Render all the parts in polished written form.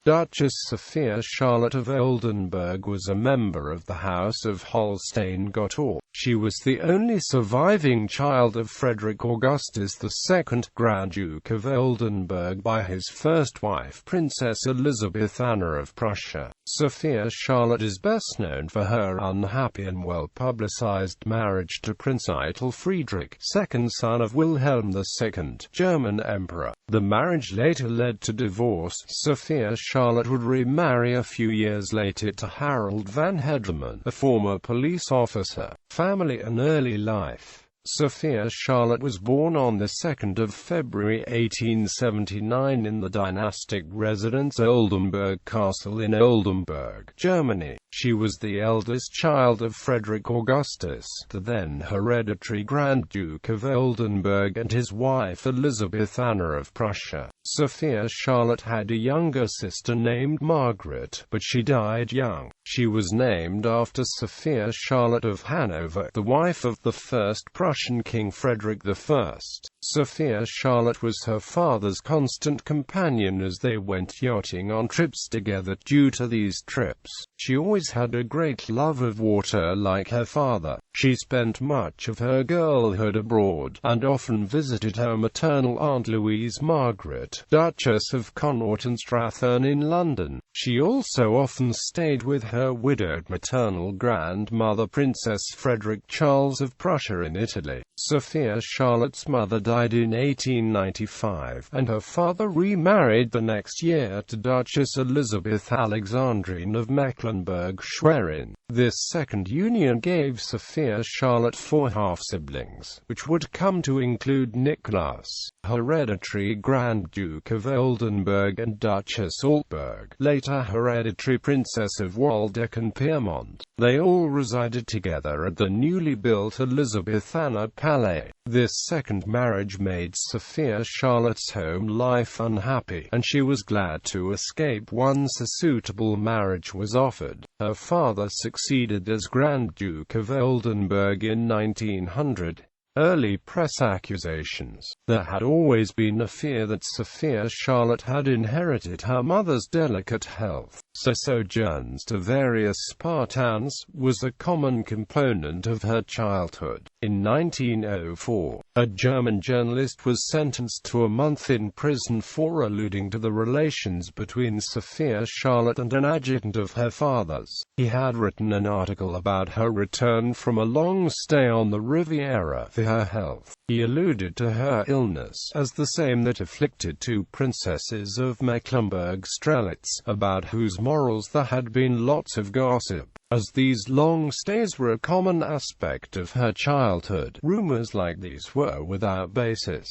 Duchess Sophia Charlotte of Oldenburg was a member of the House of Holstein-Gottorp. She was the only surviving child of Frederick Augustus II, Grand Duke of Oldenburg, by his first wife Princess Elisabeth Anna of Prussia. Sophia Charlotte is best known for her unhappy and well-publicized marriage to Prince Eitel Friedrich, second son of Wilhelm II, German Emperor. The marriage later led to divorce. Sophia Charlotte would remarry a few years later to Harald van Hedemann, a former police officer. Family and early life. Sophia Charlotte was born on the 2nd of February 1879 in the dynastic residence Oldenburg Castle in Oldenburg, Germany. She was the eldest child of Frederick Augustus, the then hereditary Grand Duke of Oldenburg, and his wife Elisabeth Anna of Prussia. Sophia Charlotte had a younger sister named Margaret, but she died young. She was named after Sophia Charlotte of Hanover, the wife of the first Prussian King Frederick I. Sophia Charlotte was her father's constant companion as they went yachting on trips together. Due to these trips, she always had a great love of water like her father. She spent much of her girlhood abroad, and often visited her maternal aunt Louise Margaret, Duchess of Connaught-and-Strathearn in London. She also often stayed with her widowed maternal grandmother Princess Frederick Charles of Prussia in Italy. Sophia Charlotte's mother died in 1895, and her father remarried the next year to Duchess Elisabeth Alexandrine of Mecklenburg-Schwerin. This second union gave Sophia Charlotte 4 half-siblings, which would come to include Nicholas, hereditary Grand Duke of Oldenburg, and Duchess Oldenburg, later hereditary Princess of Waldeck and Piedmont. They all resided together at the newly built Elisabeth Anna Palais. This second marriage made Sophia Charlotte's home life unhappy, and she was glad to escape once a suitable marriage was offered. Her father succeeded as Grand Duke of Oldenburg in 1900. Early press accusations. There had always been a fear that Sophia Charlotte had inherited her mother's delicate health, so sojourns to various spa towns was a common component of her childhood. In 1904, a German journalist was sentenced to a month in prison for alluding to the relations between Sophia Charlotte and an adjutant of her father's. He had written an article about her return from a long stay on the Riviera for her health. He alluded to her illness as the same that afflicted 2 princesses of Mecklenburg-Strelitz, about whose morals there had been lots of gossip. As these long stays were a common aspect of her childhood, rumors like these were without basis.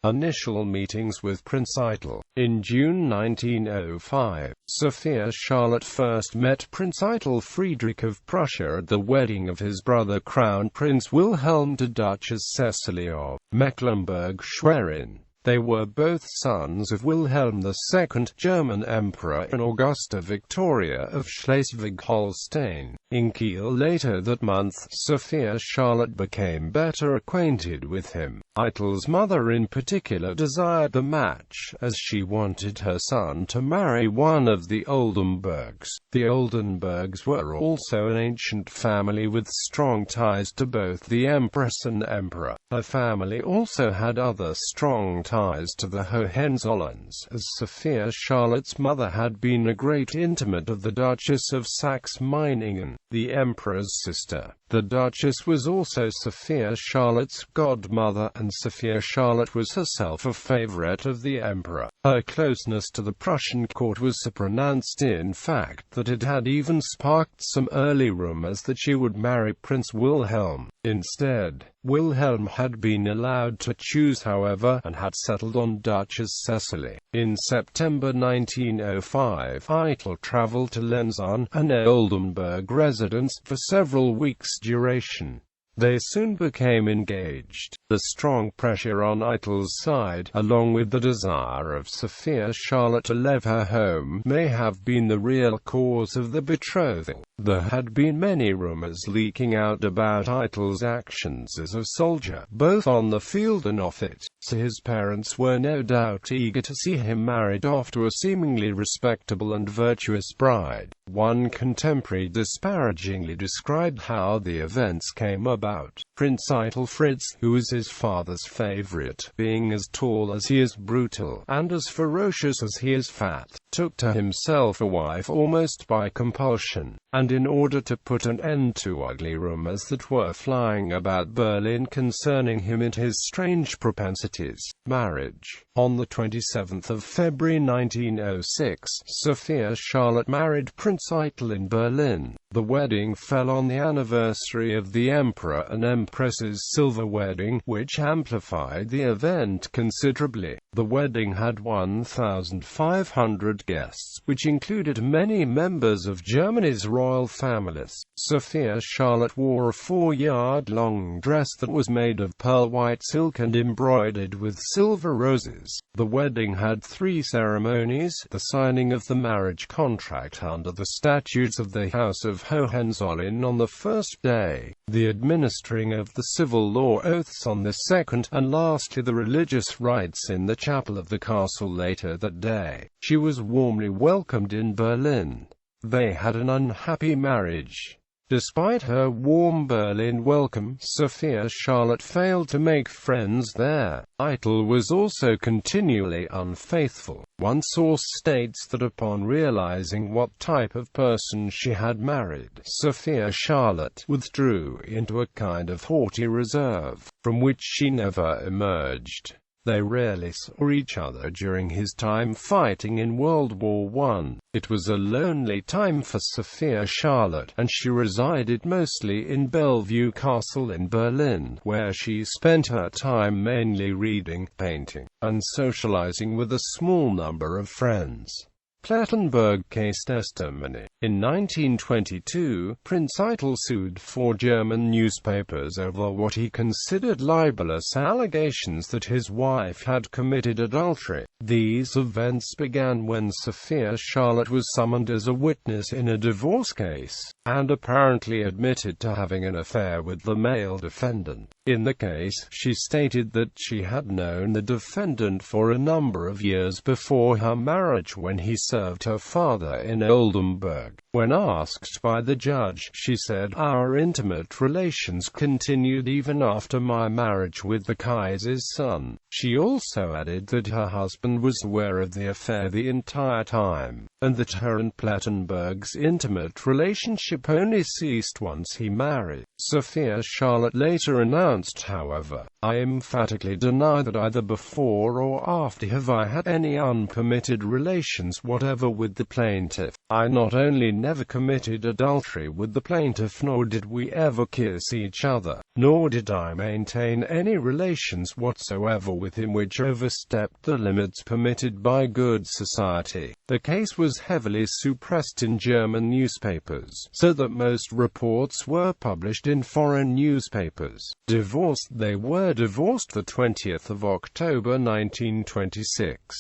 Initial meetings with Prince Eitel. In June 1905, Sophia Charlotte first met Prince Eitel Friedrich of Prussia at the wedding of his brother Crown Prince Wilhelm to Duchess Cecily of Mecklenburg-Schwerin. They were both sons of Wilhelm II, German Emperor, and Augusta Victoria of Schleswig-Holstein. In Kiel later that month, Sophia Charlotte became better acquainted with him. Eitel's mother in particular desired the match, as she wanted her son to marry one of the Oldenburgs. The Oldenburgs were also an ancient family with strong ties to both the Empress and Emperor. Her family also had other strong ties to the Hohenzollerns, as Sophia Charlotte's mother had been a great intimate of the Duchess of Saxe-Meiningen, the Emperor's sister. The Duchess was also Sophia Charlotte's godmother, and Sophia Charlotte was herself a favorite of the Emperor. Her closeness to the Prussian court was so pronounced in fact that it had even sparked some early rumors that she would marry Prince Wilhelm. Instead, Wilhelm had been allowed to choose, however, and had settled on Duchess Cecily. In September 1905, Eitel traveled to Lenzahn, an Oldenburg residence, for several weeks' duration. They soon became engaged. The strong pressure on Eitel's side, along with the desire of Sophia Charlotte to leave her home, may have been the real cause of the betrothing. There had been many rumors leaking out about Eitel's actions as a soldier, both on the field and off it, so his parents were no doubt eager to see him married off to a seemingly respectable and virtuous bride. One contemporary disparagingly described how the events came about. Prince Eitel Friedrich, who was his father's favorite, being as tall as he is brutal, and as ferocious as he is fat, took to himself a wife almost by compulsion, and in order to put an end to ugly rumors that were flying about Berlin concerning him and his strange propensities, marriage. On the 27th of February 1906, Sophia Charlotte married Prince Eitel in Berlin. The wedding fell on the anniversary of the Emperor and Empress's silver wedding, which amplified the event considerably. The wedding had 1,500 guests, which included many members of Germany's royal families. Sophia Charlotte wore a 4-yard-long dress that was made of pearl-white silk and embroidered with silver roses. The wedding had 3 ceremonies: the signing of the marriage contract under the statutes of the House of Hohenzollern on the first day, the administering of the civil law oaths on the second, and lastly the religious rites in the chapel of the castle later that day. She was warmly welcomed in Berlin. They had an unhappy marriage. Despite her warm Berlin welcome, Sophia Charlotte failed to make friends there. Eitel was also continually unfaithful. One source states that upon realizing what type of person she had married, Sophia Charlotte withdrew into a kind of haughty reserve, from which she never emerged. They rarely saw each other during his time fighting in World War I. It was a lonely time for Sophia Charlotte, and she resided mostly in Bellevue Castle in Berlin, where she spent her time mainly reading, painting, and socializing with a small number of friends. Plettenberg case testimony. In 1922, Prince Eitel sued 4 German newspapers over what he considered libelous allegations that his wife had committed adultery. These events began when Sophia Charlotte was summoned as a witness in a divorce case, and apparently admitted to having an affair with the male defendant. In the case, she stated that she had known the defendant for a number of years before her marriage when he served her father in Oldenburg. When asked by the judge, she said, "Our intimate relations continued even after my marriage with the Kaiser's son." She also added that her husband was aware of the affair the entire time, and that her and Plettenberg's intimate relationship only ceased once he married. Sophia Charlotte later announced, however, "I emphatically deny that either before or after have I had any unpermitted relations whatever with the plaintiff. I not only never committed adultery with the plaintiff, nor did we ever kiss each other, nor did I maintain any relations whatsoever with him which overstepped the limits permitted by good society." The case was heavily suppressed in German newspapers, so that most reports were published in foreign newspapers. Divorced. They were divorced the 20th of October 1926.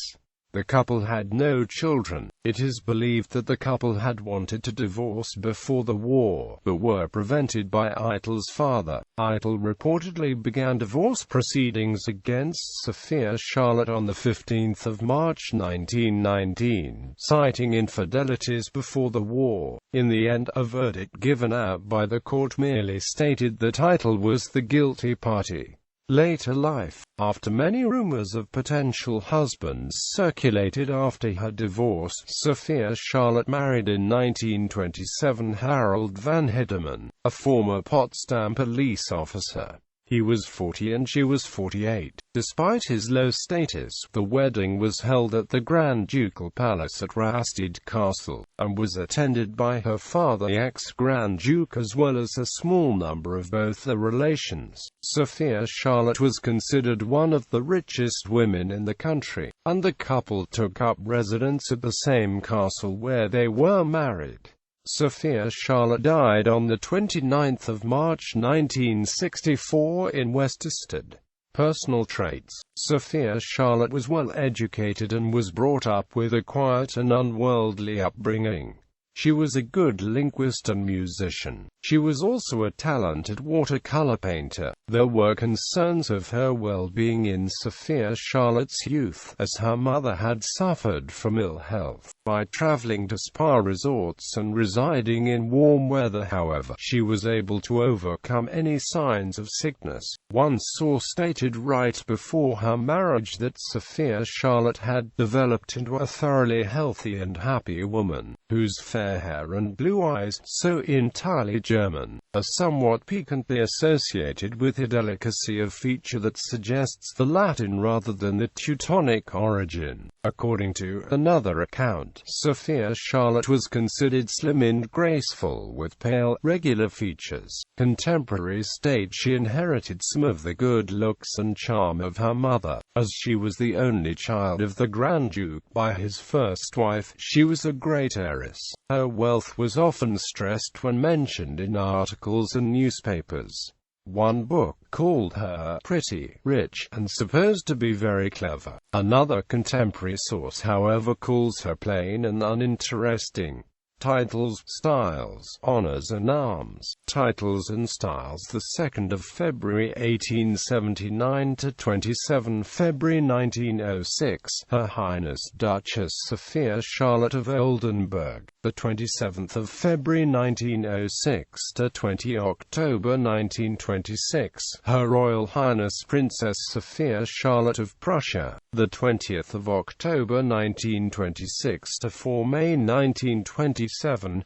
The couple had no children. It is believed that the couple had wanted to divorce before the war, but were prevented by Eitel's father. Eitel reportedly began divorce proceedings against Sophia Charlotte on the 15th of March 1919, citing infidelities before the war. In the end, a verdict given out by the court merely stated that Eitel was the guilty party. Later life. After many rumors of potential husbands circulated after her divorce, Sophia Charlotte married in 1927 Harald van Hedemann, a former Potsdam police officer. He was 40 and she was 48. Despite his low status, the wedding was held at the Grand Ducal Palace at Rastatt Castle, and was attended by her father, the ex-Grand Duke, as well as a small number of both the relations. Sophia Charlotte was considered one of the richest women in the country, and the couple took up residence at the same castle where they were married. Sophia Charlotte died on 29 March 1964 in Weststead. Personal traits. Sophia Charlotte was well educated and was brought up with a quiet and unworldly upbringing. She was a good linguist and musician. She was also a talented watercolor painter. There were concerns of her well-being in Sophia Charlotte's youth, as her mother had suffered from ill health. By traveling to spa resorts and residing in warm weather, however, she was able to overcome any signs of sickness. One source stated right before her marriage that Sophia Charlotte had developed into a thoroughly healthy and happy woman, whose fair hair and blue eyes, so entirely German, are somewhat piquantly associated with a delicacy of feature that suggests the Latin rather than the Teutonic origin. According to another account, Sophia Charlotte was considered slim and graceful, with pale, regular features. Contemporaries state she inherited some of the good looks and charm of her mother. As she was the only child of the Grand Duke by his first wife, she was a great heiress. Her wealth was often stressed when mentioned in articles and newspapers. One book called her pretty, rich, and supposed to be very clever. Another contemporary source, however, calls her plain and uninteresting. Titles, styles, honors and arms. Titles and styles: the 2nd of February 1879 to 27 February 1906. Her Highness Duchess Sophia Charlotte of Oldenburg, the 27th of February 1906 to 20 October 1926. Her Royal Highness Princess Sophia Charlotte of Prussia, the 20th of October 1926 to 4 May 1927.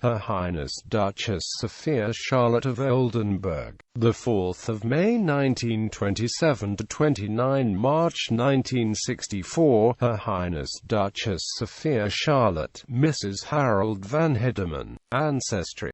Her Highness Duchess Sophia Charlotte of Oldenburg, the 4th of May 1927 to 29 March 1964. Her Highness Duchess Sophia Charlotte, Mrs. Harald van Hedemann. Ancestry.